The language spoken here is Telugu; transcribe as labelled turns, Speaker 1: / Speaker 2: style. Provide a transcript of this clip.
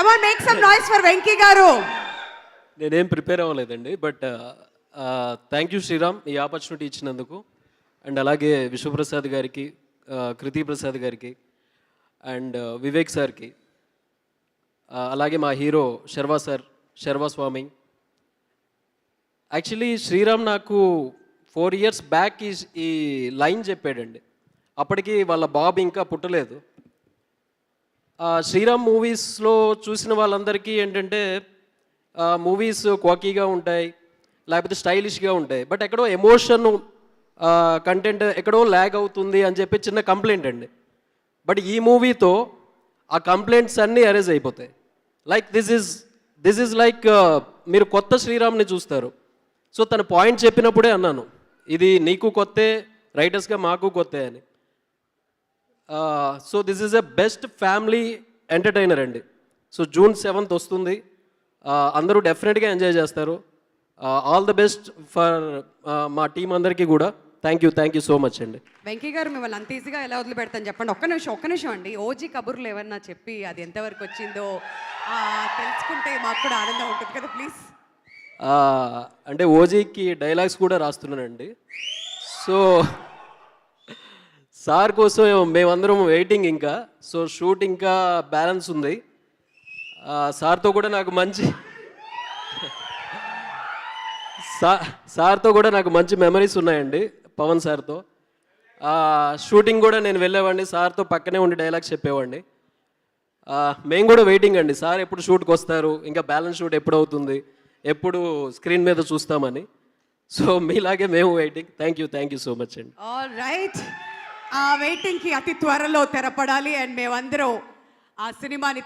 Speaker 1: Come on, make some noise for Venki garu.
Speaker 2: నేనేం ప్రిపేర్ అవ్వలేదండి, బట్ థ్యాంక్ యూ శ్రీరామ్ ఈ ఆపర్చునిటీ ఇచ్చినందుకు. అండ్ అలాగే విశ్వప్రసాద్ గారికి, కృతి ప్రసాద్ గారికి, అండ్ వివేక్ సార్కి, అలాగే మా హీరో శర్వా స్వామి. యాక్చువల్లీ శ్రీరామ్ నాకు 4 years బ్యాక్ ఈ లైన్ చెప్పాడండి. అప్పటికి వాళ్ళ బాబు ఇంకా పుట్టలేదు. శ్రీరామ్ మూవీస్లో చూసిన వాళ్ళందరికీ ఏంటంటే మూవీస్ క్వాకీగా ఉంటాయి, లేకపోతే స్టైలిష్గా ఉంటాయి, బట్ ఎక్కడో ఎమోషన్ కంటెంట్ ఎక్కడో ల్యాగ్ అవుతుంది అని చెప్పి చిన్న కంప్లైంట్ అండి. బట్ ఈ మూవీతో ఆ కంప్లైంట్స్ అన్నీ అరేజ్ అయిపోతాయి. లైక్ దిస్ ఈజ్ లైక్ మీరు కొత్త శ్రీరామ్ని చూస్తారు. సో తన పాయింట్ చెప్పినప్పుడే అన్నాను, ఇది నీకు కొత్తే, రైటర్స్గా మాకు కొత్తే అని. So this is a best family entertainer అండి. సో June 7th వస్తుంది, అందరూ డెఫినెట్గా ఎంజాయ్ చేస్తారు. ఆల్ ద బెస్ట్ ఫర్ మా టీం అందరికీ కూడా. థ్యాంక్ యూ సో మచ్ అండి.
Speaker 1: వెంకీ గారు మిమ్మల్ని అంత ఈజీగా ఎలా వదిలిపెడతాను చెప్పండి. ఒక్క నిమిషం అండి. ఓజీ కబుర్లు ఏమన్నా చెప్పి అది ఎంతవరకు వచ్చిందో తెలుసుకుంటే మాకు కూడా ఆనందం ఉంటుంది కదా, ప్లీజ్.
Speaker 2: అంటే ఓజీకి డైలాగ్స్ కూడా రాస్తున్నానండి. సో సార్ కోసం మేమందరం వెయిటింగ్ ఇంకా. సో షూట్ ఇంకా బ్యాలెన్స్ ఉంది. సార్తో కూడా నాకు మంచి మెమరీస్ ఉన్నాయండి పవన్ సార్తో. షూటింగ్ కూడా నేను వెళ్ళేవాడిని, సార్తో పక్కనే ఉండి డైలాగ్స్ చెప్పేవాడిని. మేము కూడా వెయిటింగ్ అండి, సార్ ఎప్పుడు షూట్కి వస్తారు, ఇంకా బ్యాలెన్స్ షూట్ ఎప్పుడు అవుతుంది, ఎప్పుడు స్క్రీన్ మీద చూస్తామని. సో మీలాగే మేము waiting. Thank you so much అండి.
Speaker 1: ఆల్ రైట్, ఆ వెయిటింగ్కి అతి త్వరలో తెరపడాలి. అండ్ మేమందరం ఆ సినిమాని